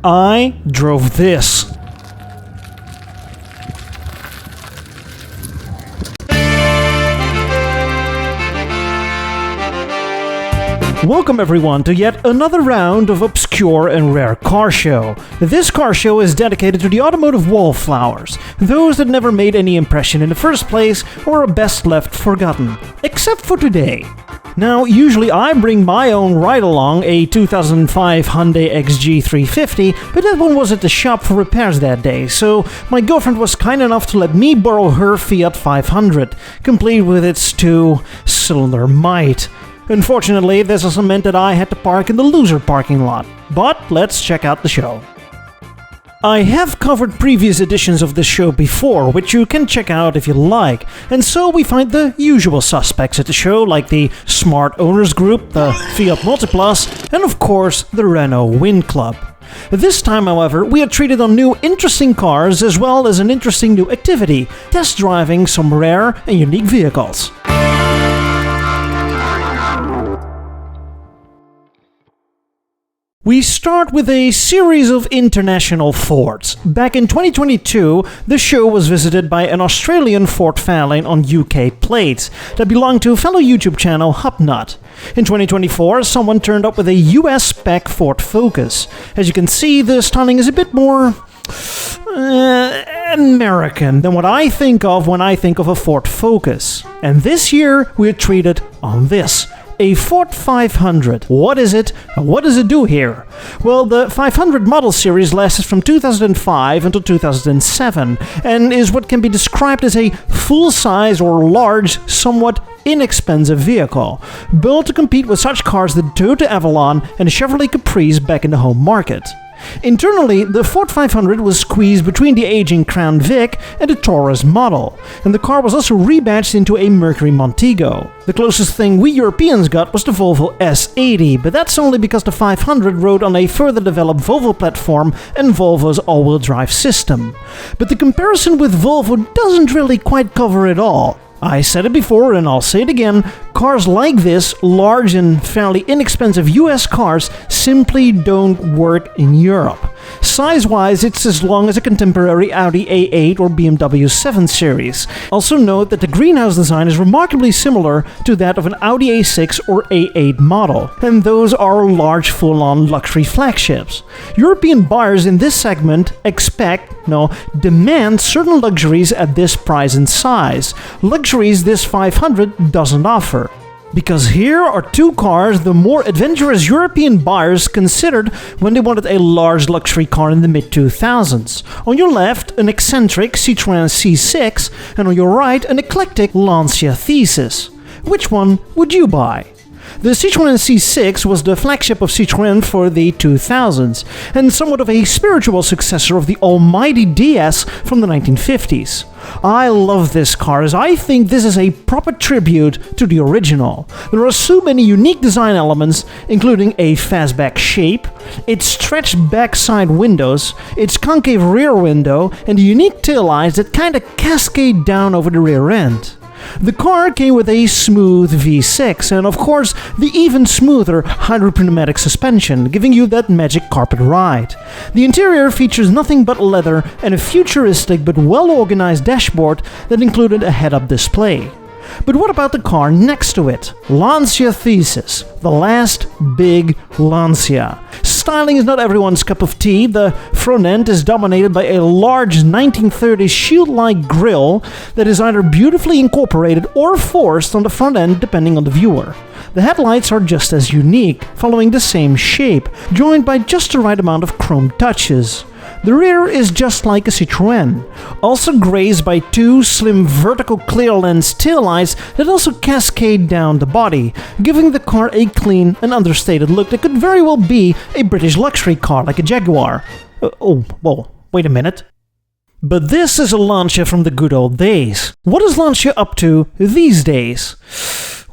I drove this. Welcome everyone to yet another round of obscure and rare car show. This car show is dedicated to the automotive wallflowers, those that never made any impression in the first place or are best left forgotten, except for today. Now, usually I bring my own ride-along, a 2005 Hyundai XG350, but that one was at the shop for repairs that day, so my girlfriend was kind enough to let me borrow her Fiat 500, complete with its 2-cylinder might. Unfortunately, this also meant that I had to park in the loser parking lot. But let's check out the show. I have covered previous editions of this show before, which you can check out if you like, and so we find the usual suspects at the show, like the Smart Owners Group, the Fiat Multiplus, and of course the Renault Wind Club. This time, however, we are treated on new interesting cars as well as an interesting new activity, test driving some rare and unique vehicles. We start with a series of international Fords. Back in 2022, the show was visited by an Australian Ford Fairlane on UK plates that belonged to fellow YouTube channel Hubnut. In 2024, someone turned up with a US spec Ford Focus. As you can see, the styling is a bit more American than what I think of when I think of a Ford Focus. And this year, we're treated on this. A Ford 500. What is it, and what does it do here? Well, the 500 model series lasted from 2005 until 2007, and is what can be described as a full-size or large, somewhat inexpensive vehicle, built to compete with such cars as the Toyota Avalon and the Chevrolet Caprice back in the home market. Internally, the Ford 500 was squeezed between the aging Crown Vic and the Taurus model, and the car was also rebadged into a Mercury Montego. The closest thing we Europeans got was the Volvo S80, but that's only because the 500 rode on a further developed Volvo platform and Volvo's all-wheel drive system. But the comparison with Volvo doesn't really quite cover it all. I said it before and I'll say it again, cars like this, large and fairly inexpensive US cars, simply don't work in Europe. Size-wise, it's as long as a contemporary Audi A8 or BMW 7 Series. Also note that the greenhouse design is remarkably similar to that of an Audi A6 or A8 model, and those are large full-on luxury flagships. European buyers in this segment demand certain luxuries at this price and size, luxuries this 500 doesn't offer. Because here are two cars the more adventurous European buyers considered when they wanted a large luxury car in the mid-2000s. On your left, an eccentric Citroën C6, and on your right, an eclectic Lancia Thesis. Which one would you buy? The Citroën C6 was the flagship of Citroën for the 2000s, and somewhat of a spiritual successor of the almighty DS from the 1950s. I love this car as I think this is a proper tribute to the original. There are so many unique design elements, including a fastback shape, its stretched backside windows, its concave rear window, and the unique taillights that kinda cascade down over the rear end. The car came with a smooth V6 and of course the even smoother hydropneumatic suspension, giving you that magic carpet ride. The interior features nothing but leather and a futuristic but well-organized dashboard that included a head-up display. But what about the car next to it? Lancia Thesis, the last big Lancia. Styling is not everyone's cup of tea. The front end is dominated by a large 1930s shield-like grille that is either beautifully incorporated or forced on the front end depending on the viewer. The headlights are just as unique, following the same shape, joined by just the right amount of chrome touches. The rear is just like a Citroën, also graced by two slim vertical clear lens taillights that also cascade down the body, giving the car a clean and understated look that could very well be a British luxury car like a Jaguar. Wait a minute. But this is a Lancia from the good old days. What is Lancia up to these days?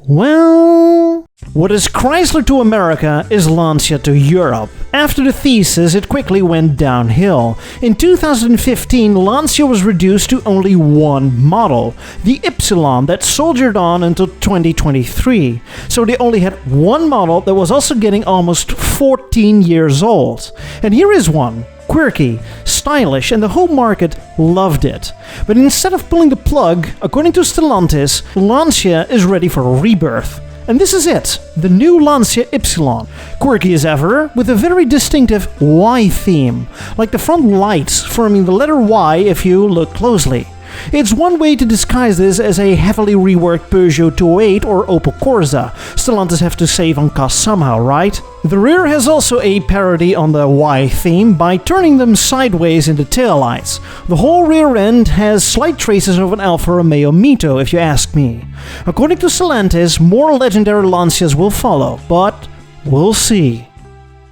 Well... What is Chrysler to America is Lancia to Europe. After the thesis, it quickly went downhill. In 2015, Lancia was reduced to only one model, the Ipsilon, that soldiered on until 2023. So they only had one model that was also getting almost 14 years old. And here is one. Quirky, stylish, and the whole market loved it. But instead of pulling the plug, according to Stellantis, Lancia is ready for a rebirth. And this is it, the new Lancia Ipsilon. Quirky as ever, with a very distinctive Y theme, like the front lights forming the letter Y if you look closely. It's one way to disguise this as a heavily reworked Peugeot 208 or Opel Corsa. Stellantis have to save on cost somehow, right? The rear has also a parody on the Y theme by turning them sideways in the taillights. The whole rear end has slight traces of an Alfa Romeo Mito, if you ask me. According to Stellantis, more legendary Lancias will follow, but we'll see.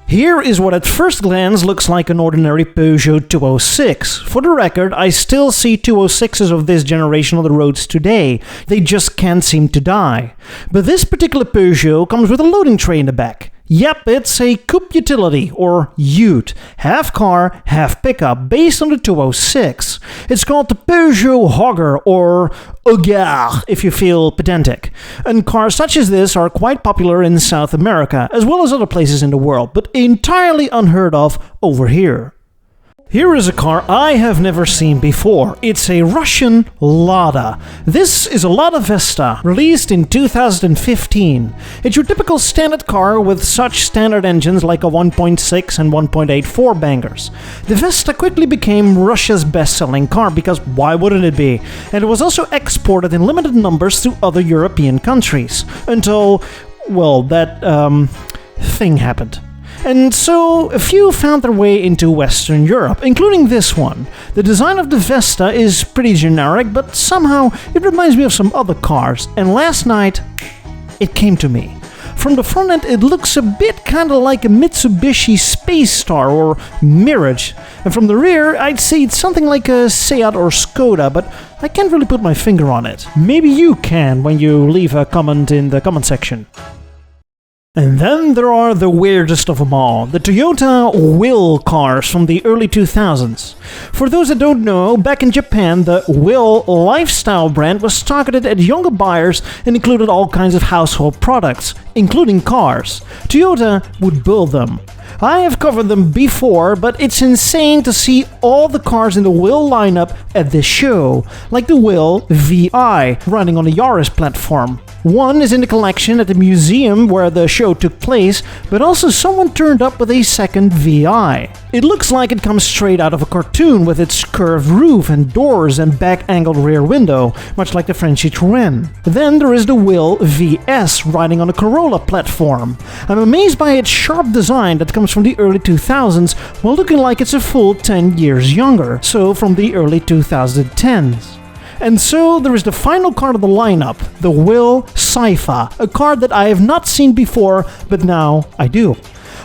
Here is what at first glance looks like an ordinary Peugeot 206. For the record, I still see 206s of this generation on the roads today. They just can't seem to die. But this particular Peugeot comes with a loading tray in the back. Yep, it's a coupe utility, or ute, half car, half pickup, based on the 206. It's called the Peugeot Hogger, or Hoggar, if you feel pedantic. And cars such as this are quite popular in South America, as well as other places in the world, but entirely unheard of over here. Here is a car I have never seen before. It's a Russian Lada. This is a Lada Vespa, released in 2015. It's your typical standard car with such standard engines like a 1.6 and 1.8 four-bangers. The Vespa quickly became Russia's best-selling car because why wouldn't it be? And it was also exported in limited numbers to other European countries. Until, well, that thing happened. And so a few found their way into Western Europe, including this one. The design of the Vespa is pretty generic, but somehow it reminds me of some other cars, and last night it came to me. From the front end it looks a bit kinda like a Mitsubishi Space Star or Mirage, and from the rear I'd say it's something like a Seat or Skoda, but I can't really put my finger on it. Maybe you can when you leave a comment in the comment section. And then there are the weirdest of them all, the Toyota Will cars from the early 2000s. For those that don't know, back in Japan, the Will lifestyle brand was targeted at younger buyers and included all kinds of household products, including cars. Toyota would build them. I have covered them before, but it's insane to see all the cars in the Will lineup at this show, like the Will VI, running on the Yaris platform. One is in the collection at the museum where the show took place, but also someone turned up with a second VI. It looks like it comes straight out of a cartoon with its curved roof and doors and back-angled rear window, much like the French Citroën. Then there is the Will VS riding on a Corolla platform. I'm amazed by its sharp design that comes from the early 2000s while looking like it's a full 10 years younger, so from the early 2010s. And so there is the final car of the lineup, the Will Saifa, a car that I have not seen before, but now I do.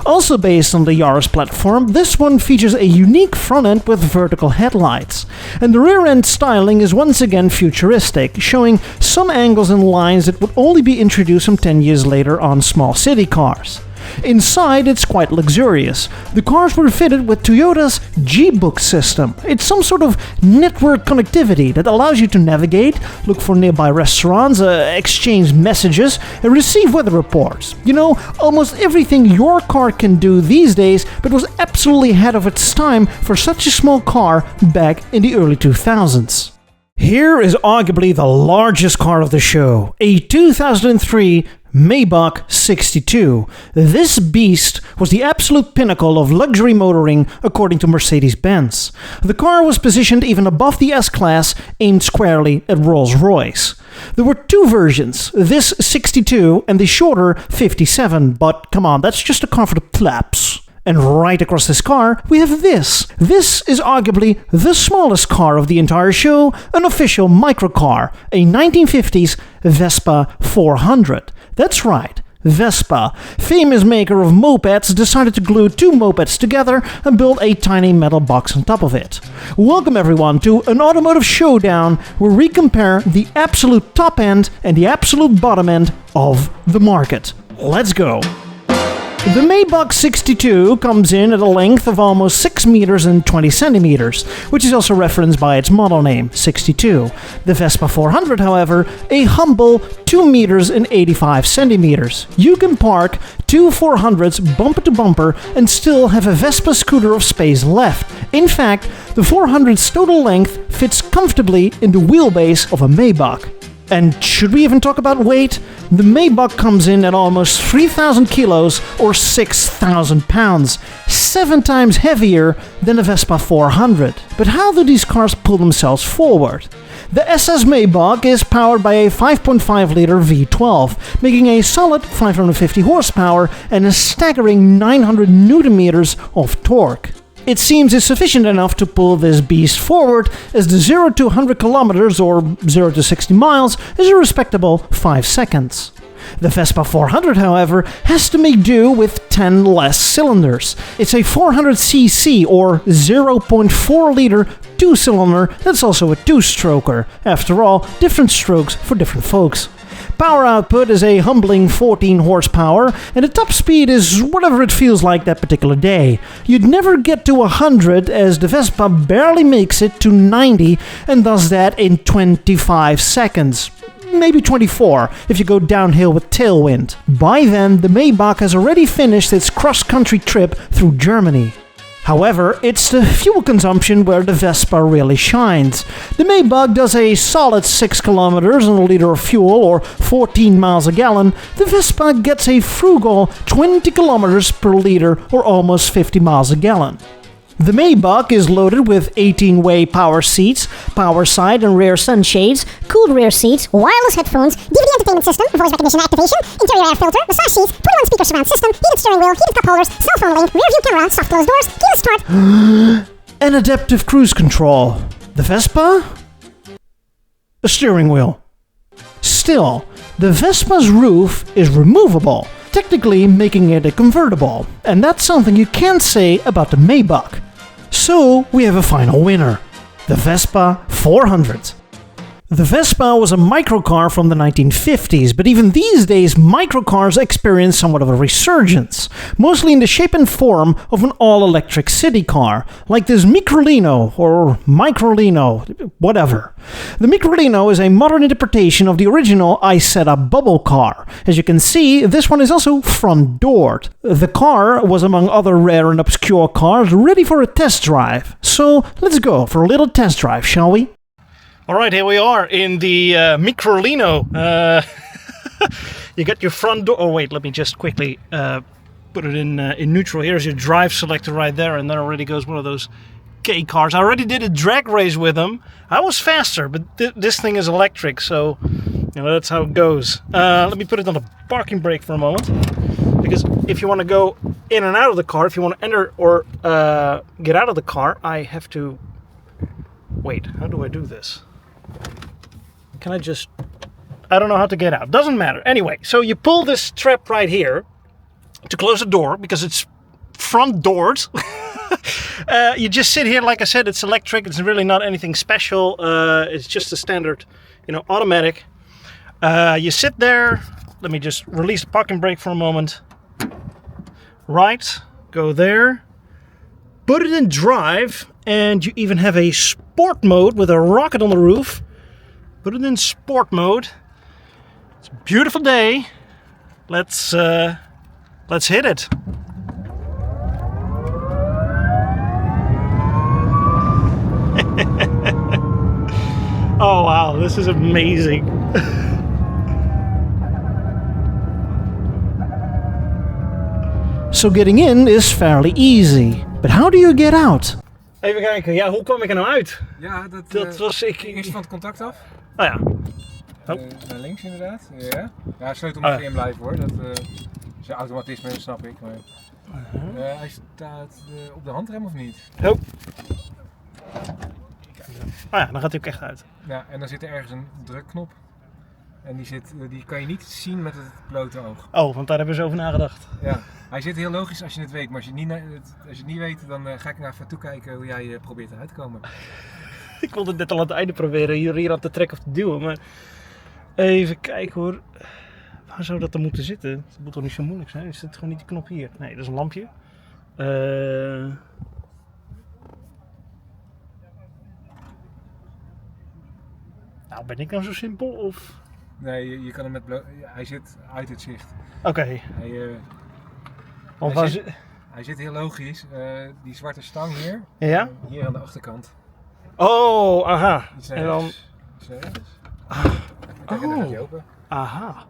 Also based on the Yaris platform, this one features a unique front end with vertical headlights. And the rear end styling is once again futuristic, showing some angles and lines that would only be introduced some 10 years later on small city cars. Inside, it's quite luxurious. The cars were fitted with Toyota's G-Book system. It's some sort of network connectivity that allows you to navigate, look for nearby restaurants, exchange messages, and receive weather reports. You know, almost everything your car can do these days, but was absolutely ahead of its time for such a small car back in the early 2000s. Here is arguably the largest car of the show, a 2003 Maybach 62. This beast was the absolute pinnacle of luxury motoring according to Mercedes-Benz. The car was positioned even above the S-Class, aimed squarely at Rolls-Royce. There were two versions, this 62 and the shorter 57, but come on, that's just a car for the flaps. And right across this car, we have this. This is arguably the smallest car of the entire show, an official microcar, a 1950s Vespa 400. That's right, Vespa, famous maker of mopeds, decided to glue two mopeds together and build a tiny metal box on top of it. Welcome everyone to an automotive showdown where we compare the absolute top end and the absolute bottom end of the market. Let's go! The Maybach 62 comes in at a length of almost 6 meters and 20 centimeters, which is also referenced by its model name, 62. The Vespa 400, however, a humble 2 meters and 85 centimeters. You can park two 400s bumper to bumper and still have a Vespa scooter of space left. In fact, the 400's total length fits comfortably in the wheelbase of a Maybach. And should we even talk about weight? The Maybach comes in at almost 3,000 kilos or 6,000 pounds, 7 times heavier than a Vespa 400. But how do these cars pull themselves forward? The SS Maybach is powered by a 5.5-liter V12, making a solid 550 horsepower and a staggering 900 Nm of torque. It seems it's sufficient enough to pull this beast forward, as the 0 to 100 kilometers or 0 to 60 miles is a respectable 5 seconds. The Vespa 400, however, has to make do with 10 less cylinders. It's a 400cc or 0.4-liter two-cylinder that's also a two-stroker. After all, different strokes for different folks. Power output is a humbling 14 horsepower, and the top speed is whatever it feels like that particular day. You'd never get to 100, as the Vespa barely makes it to 90 and does that in 25 seconds. Maybe 24 if you go downhill with tailwind. By then, the Maybach has already finished its cross-country trip through Germany. However, it's the fuel consumption where the Vespa really shines. The Maybach does a solid 6 kilometers on a liter of fuel or 14 miles a gallon. The Vespa gets a frugal 20 kilometers per liter or almost 50 miles a gallon. The Maybach is loaded with 18-way power seats, power side and rear sunshades, cooled rear seats, wireless headphones, DVD entertainment system, voice recognition activation, interior air filter, massage seats, 21 speaker surround system, heated steering wheel, heated cup holders, cell phone link, rear view camera, soft closed doors, keyless start, and adaptive cruise control. The Vespa? A steering wheel. Still, the Vespa's roof is removable, technically making it a convertible, and that's something you can't say about the Maybach. So we have a final winner, the Vespa 400. The Vespa was a microcar from the 1950s, but even these days microcars experience somewhat of a resurgence, mostly in the shape and form of an all-electric city car, like this Microlino or Microlino, whatever. The Microlino is a modern interpretation of the original Isetta bubble car. As you can see, this one is also front-doored. The car was among other rare and obscure cars ready for a test drive. So let's go for a little test drive, shall we? Alright, here we are in the Microlino. You got your front door. Oh wait, let me just quickly put it in neutral. Here's your drive selector right there, and there already goes one of those K cars. I already did a drag race with them. I was faster, but this thing is electric, so you know, that's how it goes. Let me put it on the parking brake for a moment, because if you want to go in and out of the car, if you want to enter or get out of the car, I have to... Wait, how do I do this? Can I just... I don't know how to get out. Doesn't matter. Anyway, so you pull this strap right here to close the door, because it's front doors. You just sit here, like I said, it's electric. It's really not anything special. It's just a standard, automatic. You sit there. Let me just release the parking brake for a moment. Right, go there. Put it in drive, and you even have a sport mode with a rocket on the roof. Put it in sport mode. It's a beautiful day. Let's hit it. Oh wow, this is amazing. So getting in is fairly easy, but how do you get out? Even kijken, ja, hoe kwam ik er nou uit? Ja, Dat was ik... Eerst van het contact af. Oh ja. Naar links inderdaad. Ja, ja, sleutel moet erin blijven hoor. Dat is een automatisme, dat snap ik. Maar, hij staat op de handrem of niet? Oh. Oh ja, dan gaat hij ook echt uit. Ja, en dan zit er ergens een drukknop. En die kan je niet zien met het blote oog. Oh, want daar hebben ze over nagedacht. Ja, hij zit heel logisch als je het weet, maar als je het niet weet, dan ga ik naar even toekijken hoe jij probeert eruit te komen. Ik wilde het net al aan het einde proberen hier aan te trekken of te duwen, maar even kijken hoor. Waar zou dat dan moeten zitten? Het moet toch niet zo moeilijk zijn? Is het gewoon niet die knop hier? Nee, dat is een lampje. Nou, ben ik nou zo simpel of... Nee, je kan hem met hij zit uit het zicht. Oké. Hij zit heel logisch. Die zwarte stang hier. Ja? Hier aan de achterkant. Oh, aha. En dan... Kijk, en dan gaat hij open. Aha.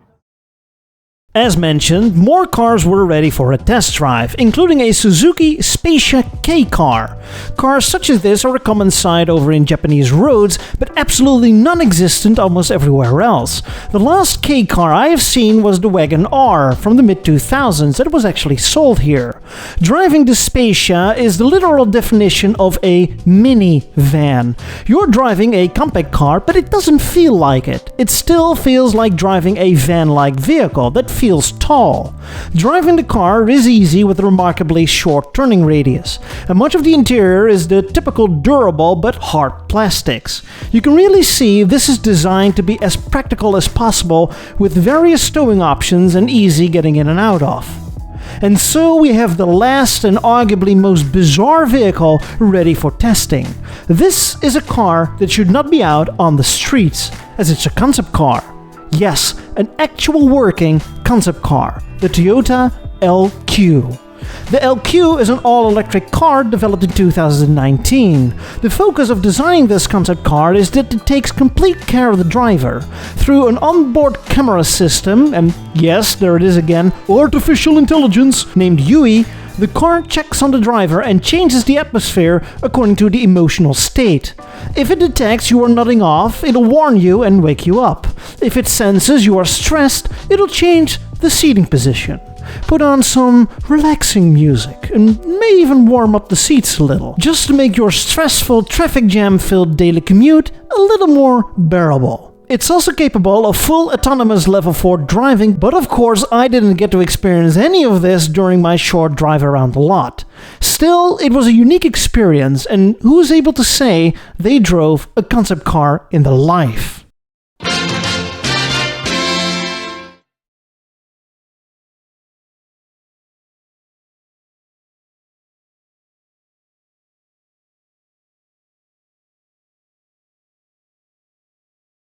As mentioned, more cars were ready for a test drive, including a Suzuki Spacia K-car. Cars such as this are a common sight over in Japanese roads, but absolutely non-existent almost everywhere else. The last K-car I have seen was the Wagon R from the mid-2000s that was actually sold here. Driving the Spacia is the literal definition of a minivan. You're driving a compact car, but it doesn't feel like it. It still feels like driving a van-like vehicle that feels tall. Driving the car is easy with a remarkably short turning radius, and much of the interior is the typical durable but hard plastics. You can really see this is designed to be as practical as possible with various towing options and easy getting in and out of. And so we have the last and arguably most bizarre vehicle ready for testing. This is a car that should not be out on the streets, as it's a concept car. Yes, an actual working concept car, the Toyota LQ. The LQ is an all-electric car developed in 2019. The focus of designing this concept car is that it takes complete care of the driver. Through an onboard camera system, and yes, there it is again, artificial intelligence, named Yui, the car checks on the driver and changes the atmosphere according to the emotional state. If it detects you are nodding off, it'll warn you and wake you up. If it senses you are stressed, it'll change the seating position. Put on some relaxing music and may even warm up the seats a little, just to make your stressful traffic jam-filled daily commute a little more bearable. It's also capable of full autonomous level 4 driving, but of course I didn't get to experience any of this during my short drive around the lot. Still, it was a unique experience, and who's able to say they drove a concept car in their life?